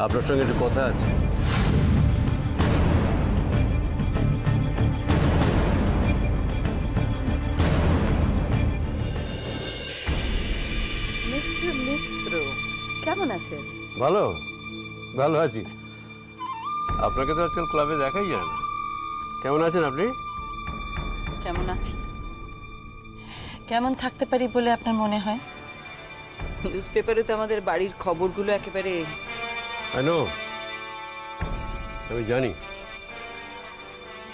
আপনার সঙ্গে একটু কথা আছে। মিস্টার মিত্র, কেমন আছেন? ভালো, ভালো আছি। আপনাকে তো আজকাল ক্লাবে দেখাই যায় না। কেমন আছেন আপনি? কেমন আছি? কেমন থাকতে পারি বলে আপনার মনে হয়? নিউজ পেপারে তো আমাদের বাড়ির খবরগুলো একেবারে। আই নো, আমি জানি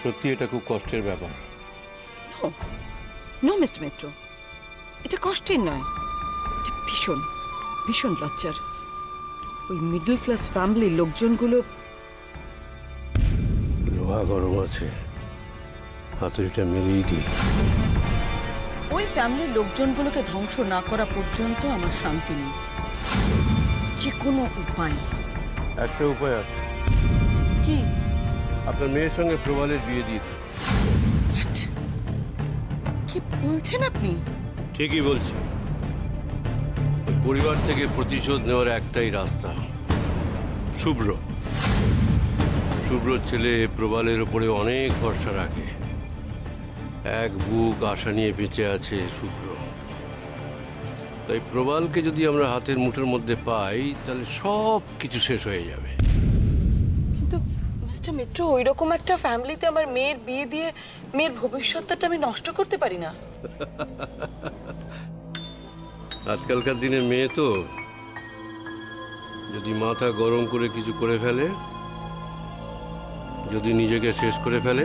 সত্যি এটা খুব কষ্টের ব্যাপার। নো মিস্টার মিত্র, এটা কষ্টের নয়, এটা ভীষণ ভীষণ লজ্জার। ওই মিডল ক্লাস ফ্যামিলির লোকজনগুলো লোহা গরম আছে, হাতুড়িটা মেরেই দিই। ওই ফ্যামিলির লোকজনগুলোকে ধ্বংস না করা পর্যন্ত আমার শান্তি নেই। যে কোনো উপায়। একটা উপায় আছে, কি? আপনার মেয়ের সঙ্গে প্রবালের বিয়ে দিয়ে দিন। What? কি বলছেন আপনি? ঠিকই বলছি। ওই পরিবার থেকে প্রতিশোধ নেওয়ার একটাই রাস্তা, শুভ্র। শুভ্রর ছেলে প্রবালের ওপরে অনেক ভরসা রাখে। এক বুক আশা নিয়ে বেঁচে আছে শুভ্র। তাই প্রবালকে যদি আমরা হাতের মুঠোর মধ্যে পাই, তাহলে সব কিছু শেষ হয়ে যাবে। কিন্তু মিস্টার মিত্র, ওইরকম একটা ফ্যামিলিতে আমার মেয়ের বিয়ে দিয়ে মেয়ের ভবিষ্যৎটা আমি নষ্ট করতে পারি না। আজকালকার দিনে মেয়ে তো, যদি মাথা গরম করে কিছু করে ফেলে, যদি নিজেকে শেষ করে ফেলে,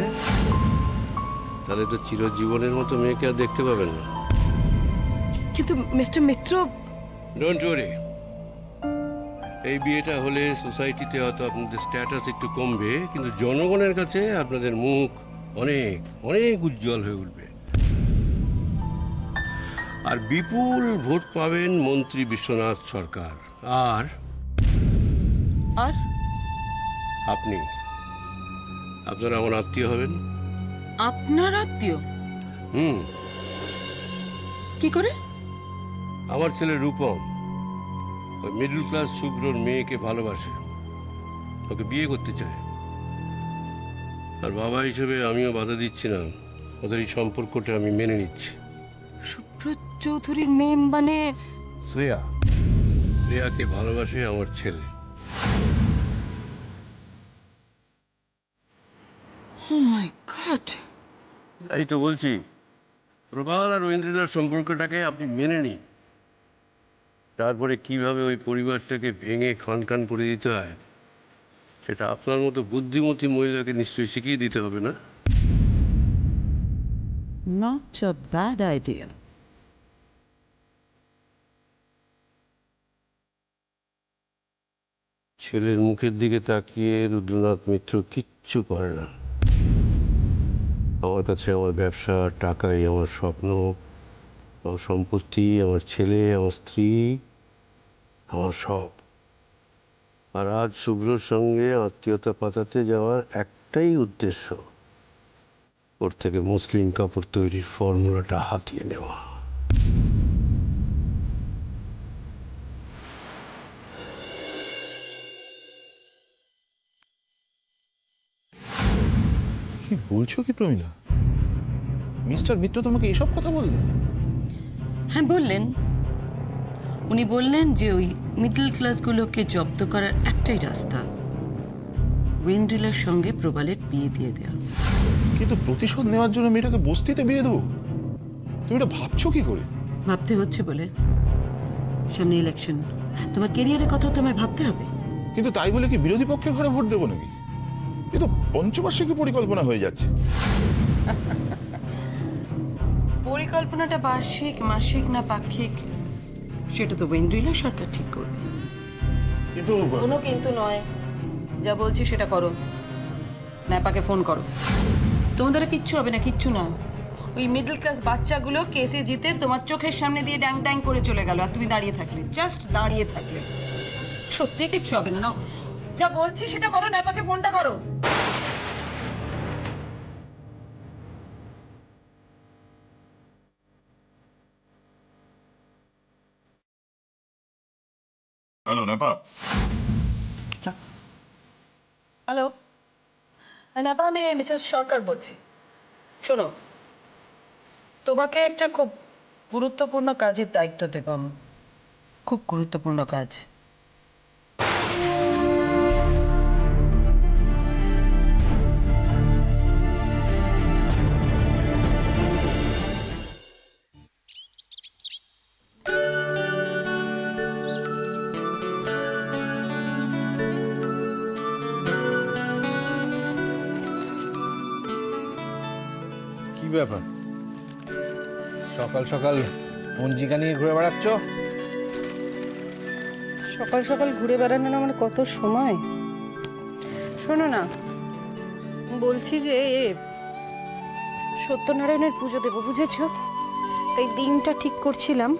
তাহলে তো চিরজীবনের মতো মেয়েকে আর দেখতে পাবেন না। কিন্তু মিস্টার মিত্র, ডোন্ট ওয়ারি, এই বিয়েটা হলে সোসাইটিতে হয়তো আপনাদের স্ট্যাটাস একটু কমবে, কিন্তু জনগণের কাছে আপনাদের মুখ অনেক অনেক উজ্জ্বল হয়ে উঠবে। আর বিপুল ভোট পাবেন মন্ত্রী বিশ্বনাথ সরকার। আর আর আপনি, আপনারা আমার আত্মীয় হবেন। আপনার আত্মীয়? হুম। কি করে? আমার ছেলে রূপম ওই মিডল ক্লাস শুভ্রর মেয়েকে ভালোবাসে, ওকে বিয়ে করতে চায়। আর বাবা হিসেবে আমিও বাধা দিচ্ছি না, ওদের এই সম্পর্কটা আমি মেনে নিচ্ছি। সুব্রত চৌধুরীর মেয়ে মানে? শ্রেয়া, শ্রেয়াকে ভালোবাসে আমার ছেলে। ও মাই গড! তাই তো বলছি, প্রবাল আর ঐন্দ্রিলার সম্পর্কটাকে আপনি মেনে নিন। তারপরে কিভাবে ওই পরিবারটাকে ভেঙে খান করে দিতে হয়, সেটা আপনার মতো বুদ্ধিমতী মহিলাকে নিশ্চয়ই শিখিয়ে দিতে হবে না? Not a bad idea. ছেলের মুখের দিকে তাকিয়ে রুদ্রনাথ মিত্র কিচ্ছু করে না। আমার কাছে আমার ব্যবসা, টাকাই আমার স্বপ্ন, আমার সম্পত্তি, আমার ছেলে, আমার স্ত্রী, আমার সব। আর আজ শুভ্রর সঙ্গে আত্মীয়তা পাতাতে যাওয়ার একটাই উদ্দেশ্য, ওর থেকে মসলিন কাপড় তৈরির ফর্মুলাটা হাতিয়ে নেওয়া। কি বলছো কি প্রমিলা? মিস্টার মিত্র তোমাকে এসব কথা বললেন? হ্যাঁ, বললেন। উনি বললেন যে ওই মিডল ক্লাসগুলোকে জব্দ করার একটাই রাস্তা, ওয়েন্দ্রিলার সঙ্গে প্রবালের বিয়ে দিয়ে দেওয়া। কিন্তু প্রতিশোধ নেওয়ার জন্য মেয়েটাকে বস্তিতে বিয়ে দেবো? তুমি এটা ভাবছো কি করে? ভাবতে হচ্ছে বলে, সামনে ইলেকশন, তোমার কেরিয়ারের কথা তো আমায় ভাবতে হবে। কিন্তু তাই বলে কি বিরোধী পক্ষের ঘরে ভোট দেবো নাকি? এ তো পঞ্চবার্ষিকী পরিকল্পনা হয়ে যাচ্ছে। পরিকল্পনাটা বার্ষিক, মাসিক না পাক্ষিক, সেটা তো ওয়েন্দ্রিলা সরকার ঠিক করবে। কিন্তু কোনো কিন্তু নয়, যা বলছি সেটা করো। ন্যাপাকে ফোন করো। তোমার দ্বারা কিচ্ছু হবে না, কিচ্ছু না। ওই মিডল ক্লাস বাচ্চাগুলো কেসে জিতে তোমার চোখের সামনে দিয়ে ড্যাং ড্যাং করে চলে গেল, আর তুমি দাঁড়িয়ে থাকলে, জাস্ট দাঁড়িয়ে থাকলে। সত্যি কিচ্ছু হবে না। নাও, যা বলছি সেটা করো, ন্যাপাকে ফোনটা করো। হ্যালো নেপা, হ্যালো, নেপা, আমি মিসেস সরকার বলছি। শোনো, তোমাকে একটা খুব গুরুত্বপূর্ণ কাজের দায়িত্ব দেব আমি। খুব গুরুত্বপূর্ণ কাজ। কি ব্যাপার, সকাল সকাল পঞ্জিকা নিয়ে ঘুরে বেড়াচ্ছ? সকাল সকাল ঘুরে বেড়ানোর আমার কত সময়। শোনো না, বলছি যে সত্যনারায়ণের পুজো দেবো, বুঝেছো? তাই দিনটা ঠিক করছিলাম।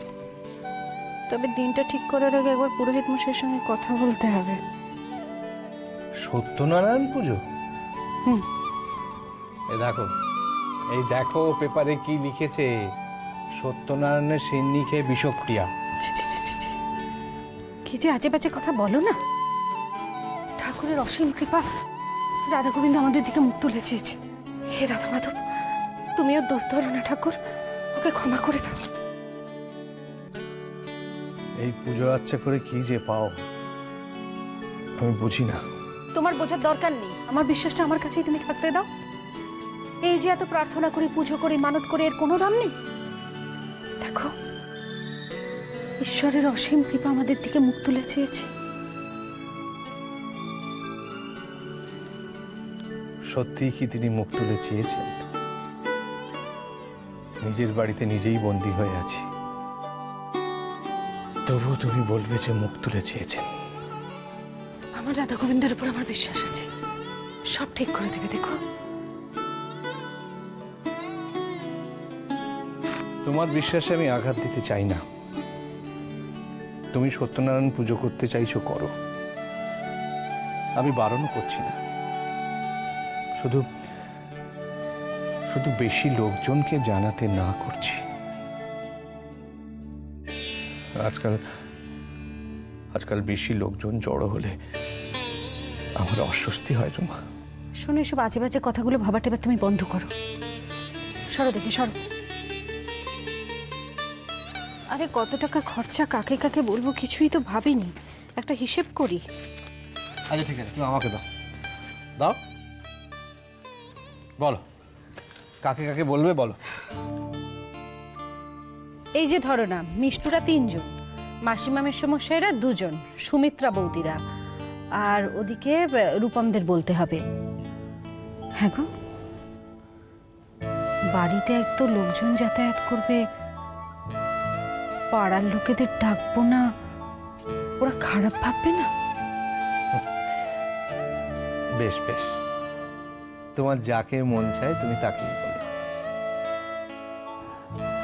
তবে দিনটা ঠিক করার আগে একবার পুরোহিত মশাইয়ের সঙ্গে কথা বলতে হবে। সত্যনারায়ণ পুজো? হুম। এই দেখো পেপারে কি লিখেছে, সত্যনারায়ণের সিন্নি খেয়ে বিষক্রিয়া। ছি, ছি, ছি, ছি, ছি। কি যে আজে বাজে কথা বলো না। ঠাকুরের অসীম কৃপা, রাধা গোবিন্দ আমাদের দিকে মুখ তুলে চেয়েছে। হে রাধা মাধব, তুমিও দোষ ধরো না ঠাকুর, ওকে ক্ষমা করে দাও। এই পুজো আচ্ছা করে কি যে পাও আমি বুঝি না। তোমার বোঝার দরকার নেই, আমার বিশ্বাসটা আমার কাছেই তুমি থাকতে দাও। এই যে এত প্রার্থনা করি, পুজো করি, মানত করি, এর কোনো দাম নেই। দেখো, ঈশ্বরের অসীম কৃপা আমাদের দিকে মুখ তুলে চেয়েছে। সত্যি কি তিনি মুখ তুলে চেয়েছেন? নিজের বাড়িতে নিজেই বন্দী হয়ে আছি, তবুও তুমি বলবে যে মুখ তুলে চেয়েছেন। আমার রাধা গোবিন্দের উপর আমার বিশ্বাস আছে, সব ঠিক করে দেবে। দেখো, তোমার বিশ্বাসে আমি আঘাত দিতে চাই না। তুমি সত্যনারায়ণ পুজো করতে চাইছো, করো, আমি বারণ করছি না। শুধু শুধু বেশি লোকজনকে জানাতে না করছি। আজকাল বেশি লোকজন জড়ো হলে আমার অস্বস্তি হয় রুমা। শোনো, এসব আজে বাজে কথাগুলো ভাবাটা এবার তুমি বন্ধ করো। সরো দেখে, সরো। আরে কত টাকা খরচা, কাকে কাকে বলবো কিছুই তো ভাবিনি। একটা হিসেব করি। আচ্ছা ঠিক আছে, তুমি আমাকে দাও, দাও, বলো কাকে কাকে বলবে, বলো। এই যে ধরো না, মিষ্টুরা 3 জন, মাসিমা মেসমশাইরা 2 জন, সুমিত্রা বৌদিরা, আর ওদিকে রূপমদের বলতে হবে। হ্যাঁ গো, বাড়িতে এক তো লোকজন যাতায়াত করবে, পাড়ার লোকেদের ডাকবো না, ওরা খারাপ ভাববে না? বেশ বেশ, তোমার যাকে মন চায় তুমি তাকেই বলো।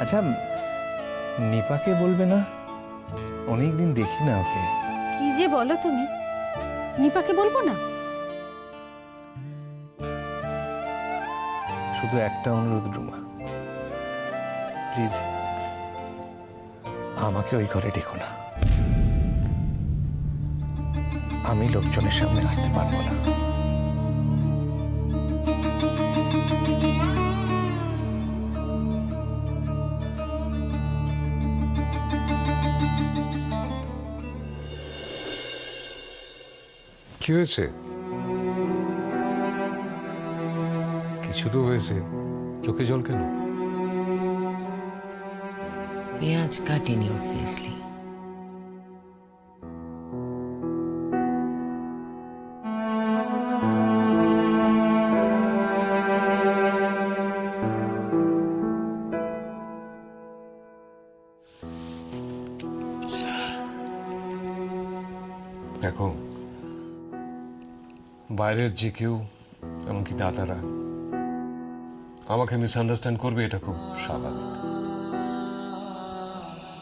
আচ্ছা, নিপাকে বলবে না? অনেকদিন দেখি না ওকে। কি যে বলো তুমি, নিপাকে বলবো না? শুধু একটা অনুরোধ রুমা, প্লিজ আমাকে ওই ঘরে ডেকো না। আমি লোকজনের সামনে আসতে পারবো না। কি হয়েছে? কিছু তো হয়েছে, চোখে জল কেন? পেঁয়াজ কাটেনি অবভিয়াসলি। দেখো, বাইরের যে কেউ, এমনকি দাদারা, আমাকে মিসআন্ডারস্ট্যান্ড করবে, এটা খুব স্বাভাবিক।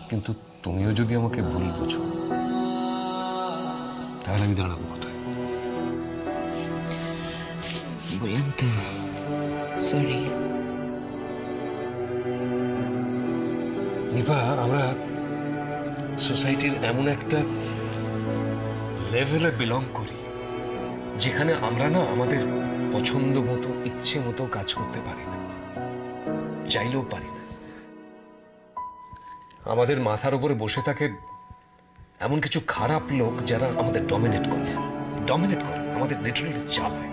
কিন্তু তুমিও যদি আমাকে ভুল বুঝো, তাহলে আমি দাঁড়াবো কোথায়? বললাম তো, সরি। নিপা, আমরা সোসাইটির এমন একটা লেভেলে বিলং করি যেখানে আমরা না আমাদের পছন্দ মতো ইচ্ছে মতো কাজ করতে পারি না, চাইলেও পারি না। আমাদের মাথার উপরে বসে থাকে এমন কিছু খারাপ লোক যারা আমাদের ডমিনেট করে, আমাদের লিটারালি চালায়।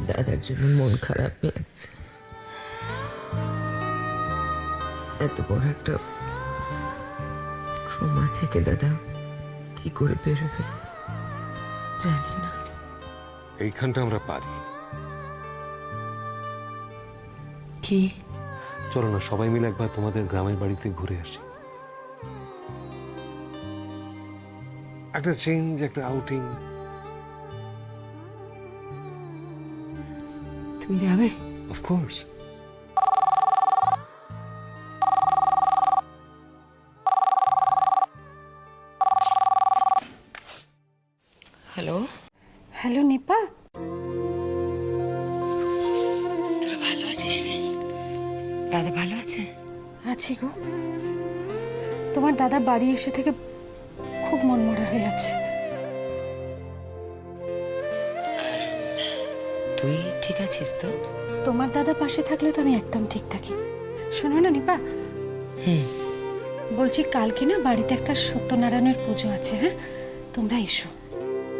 দাদার জন্য মন খারাপ লাগছে। এত বড় একটা ট্রমা থেকে দাদা কি করে বেরোবে জানি না। এইখানটা আমরা পারি। কি চলো না সবাই মিলে একবার তোমাদের গ্রামের বাড়িতে ঘুরে আসি। একটা চেঞ্জ, একটা আউটিং। তুমি যাবে? অফকোর্স। হ্যালো, হ্যালো নিপা, তোরা ভালো আছিস রে? দাদা ভালো আছে? আছি গো। তোমার দাদা বাড়ি এসে থেকে খুব মনমরা হয়ে আছে। তুই ঠিক আছিস তো? তোমার দাদা পাশে থাকলে তো আমি একদম ঠিক থাকি। শোনো না নিপা, বলছি কালকে না বাড়িতে একটা সত্যনারায়ণের পুজো আছে, হ্যাঁ তোমরা এসো।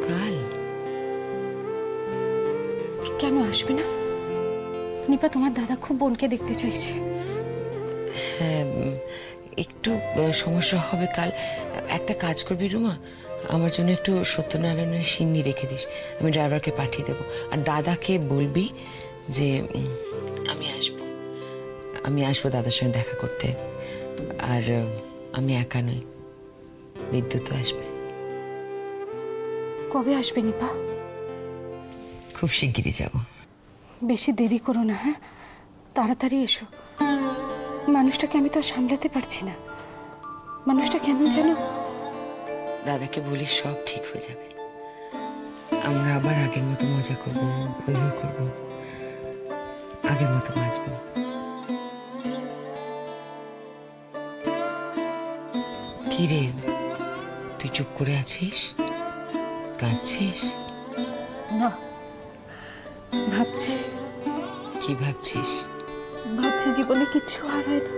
কাল? কেন আসবে না? নিপা তোমার দাদা খুব বোনকে দেখতে চাইছে। হ্যাঁ, একটু সমস্যা হবে কাল। একটা কাজ করবি রুমা, আমার জন্য একটু সত্যনারায়ণের সিন্নি রেখে দিস, আমি ড্রাইভারকে পাঠিয়ে দেবো। আর দাদাকে বলবি যে আমি আসবো দাদার সঙ্গে দেখা করতে। আর আমি একা নই, বিদ্যুৎও আসবে। কবে আসবে নিপা? খুব শিগগিরই যাব। বেশি দেরি করো না, হ্যাঁ তাড়াতাড়ি এসো। মানুষটাকে আমি তো আর সামলাতে পারছি না। মানুষটা কেমন যেন। দাদাকে বলিস সব ঠিক হয়ে যাবে। আমরা আবার আগের মতো মজা করবো, উপভোগ করবো, আগের মতো বাঁচবো। কি রে, তুই চুপ করে আছিস? কাঁদছিস? না, ভাবছি। কি ভাবছিস? ভাবছি জীবনে কিচ্ছু হারায় না,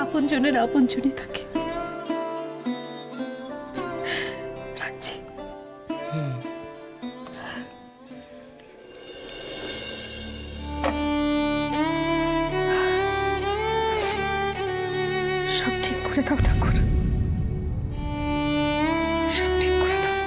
আপনজনের আপনজনই থাকে। রাখছি। সব ঠিক করে দাও ঠাকুর, সব ঠিক করে দাও।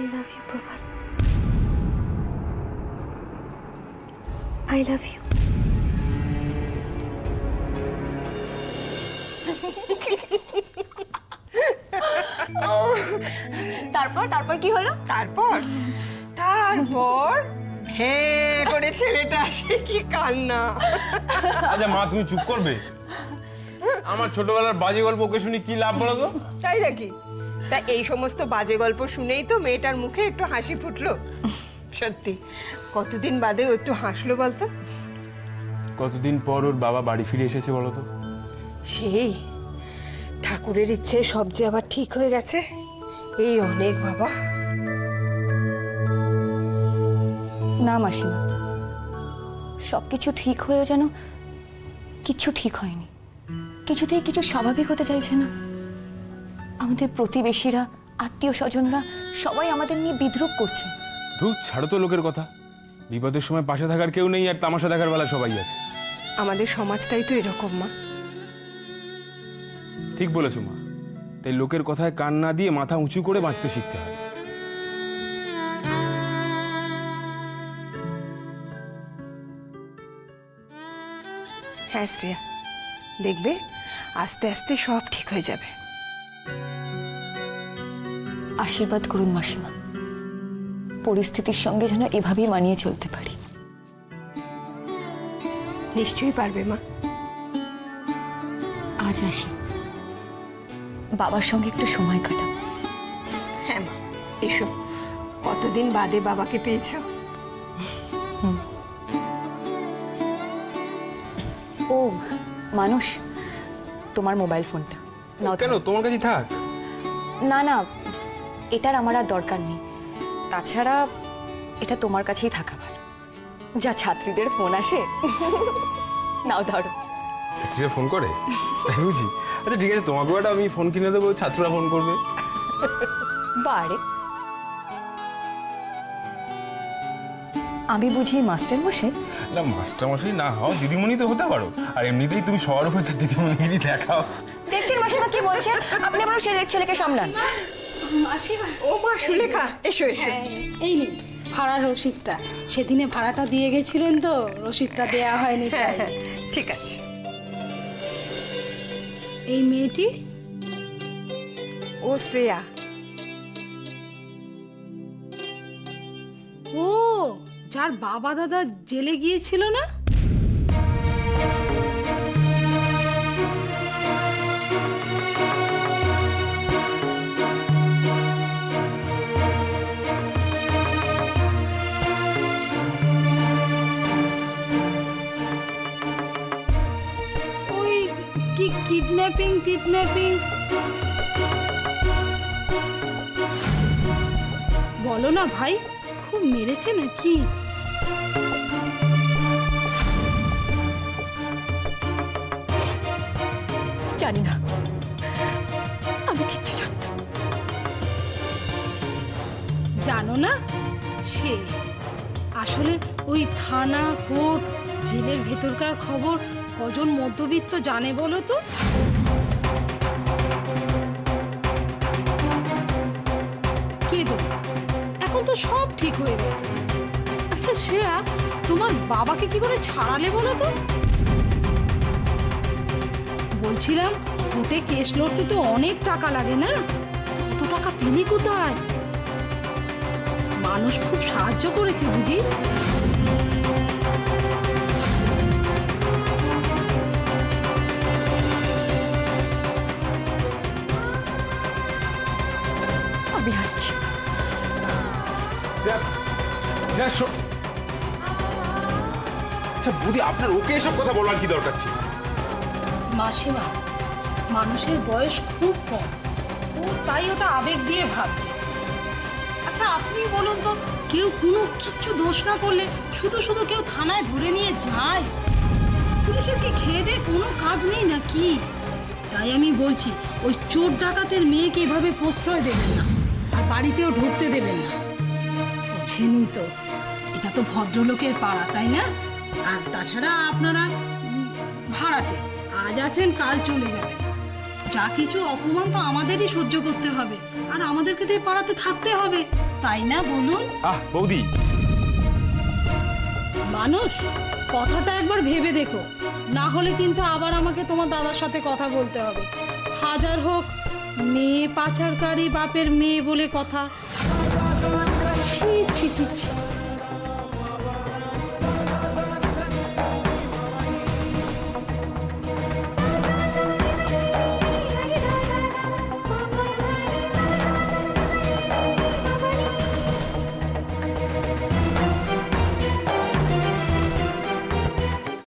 I love you, Prabhat. I love you. তারপর কি হলো? তারপর হ্যাঁ করে ছেলেটা সে কি কান্না। আচ্ছা মা, তুমি চুপ করবে? আমার ছোটবেলার বাজে গল্প ওকে শুনি কি লাভ বলো তো? তাই নাকি? তা এই সমস্ত বাজে গল্প শুনেই তো মেয়েটার মুখে একটু হাসি ফুটলো। সত্যি কতদিন বাদে ও একটু হাসলো বলতো? কতদিন পর ওর বাবা বাড়ি ফিরে এসেছে বলো তো? সেই ঠাকুরের ইচ্ছে সব যে আবার ঠিক হয়ে গেছে, এই অনেক বাবা। না মাসিমা, সব কিছু ঠিক হয়ে যেন কিছু ঠিক হয়নি। কিছুতেই কিছু স্বাভাবিক হতে চাইছে না। আমাদের প্রতিবেশীরা, আত্মীয় স্বজনরা সবাই আমাদের নিয়ে বিদ্রূপ করছে। ধুর, ছাড়ো তো লোকের কথা। বিপদের সময় পাশে থাকার কেউ নেই, আর তামাশা দেখার বেলা সবাই আছে। আমাদের সমাজটাই তো এরকম মা। ঠিক বলেছো মা, তাই লোকের কথায় কান না দিয়ে মাথা উঁচু করে বাঁচতে শিখতে হয়। হ্যাঁ শ্রেয়া, দেখবে আস্তে আস্তে সব ঠিক হয়ে যাবে। আশীর্বাদ করুন মাসিমা, পরিস্থিতির সঙ্গে যেন এভাবেই মানিয়ে চলতে পারি। নিশ্চয়ই পারবে মা। আজ আসি, বাবার সঙ্গে একটু সময় কাটাবো। হ্যাঁ মা, এসো। কতদিন বাদে বাবাকে পেয়েছো। ও মানুষ, তোমার মোবাইল ফোনটা নাও। কেন, তোমার কাছে থাক। না না, এটার আমার আর দরকার নেই। তাছাড়া এটা তোমার কাছেই থাকা ভালো। যা ছাত্রীদের ফোন আসে। নাও ধরো। ছাত্রীরা ফোন করে, তাই বুঝি? আচ্ছা ঠিক আছে, তোমাকেও একটা আমি ফোন কিনে দেবো, ছাত্ররা ফোন করবে। বারে, আমি বুঝি মাস্টার মশাই? না, মাস্টারমশাই না হও, দিদিমণি তো হতে পারো। আর এমনিতেই তুমি সবার উপর যে দিদিমণিরই দেখাও। দেখছেন মাসিমা কি বলছেন? আপনি আপনার ছেলেকে সামলান। ও মা সুলেখা, এসো এসো। এই নিন ভাড়ার রসিদটা, সেদিনে ভাড়াটা দিয়ে গেছিলেন তো, রসিদটা দেয়া হয়নি হ্যাঁ তাই। হ্যাঁ, ঠিক আছে। এই মেয়েটি ও শ্রেয়া। ও, যার বাবা দাদা জেলে গিয়েছিল না? ওই কি কিডন্যাপিং বলো না ভাই, খুব মেরেছে নাকি? জানি না, আমি কিচ্ছু জানি না। জানো না? সে আসলে ওই থানা, কোর্ট, জেলের ভেতরকার খবর কজন মধ্যবিত্ত জানে বলো তো? কে দেবে? এখন তো সব ঠিক হয়ে গেছে। আচ্ছা শ্রেয়া, তোমার বাবাকে কি করে ছাড়ালে বলো তো? বলছিলাম, কোর্টে কেস লড়তে তো অনেক টাকা লাগে না? কত টাকা পেলে কোথায়? মানুষ খুব সাহায্য করেছে বুঝি? আমি আসছি। আচ্ছা বুদি, আপনার ওকে এসব কথা বলার কি দরকার ছিল? মাসিমা, মানুষের বয়স খুব কম, ও তাই ওটা আবেগ দিয়ে ভাবছে। আচ্ছা আপনি বলুন তো, কেউ কোনো কিচ্ছু দোষ না করলে শুধু শুধু কেউ থানায় ধরে নিয়ে যায়? পুলিশের কি খেয়ে দিয়ে কোনো কাজ নেই নাকি? তাই আমি বলছি, ওই চোর ডাকাতের মেয়েকে এভাবে প্রশ্রয় দেবেন না, আর বাড়িতেও ঢুকতে দেবেন না। বোঝেনি তো, এটা তো ভদ্রলোকের পাড়া, তাই না? আর তাছাড়া আপনারা ভাড়াটে, আজ আছেন কাল চলে যাবেন। যা কিছু অপমান তো আমাদেরই সহ্য করতে হবে, আর আমাদেরকে তো এই পাড়াতে থাকতে হবে, তাই না বলুন? বৌদি, মানুষ, কথাটা একবার ভেবে দেখো, না হলে কিন্তু আবার আমাকে তোমার দাদার সাথে কথা বলতে হবে। হাজার হোক মেয়ে পাচারকারী বাপের মেয়ে বলে কথা। ছি ছি ছি ছি।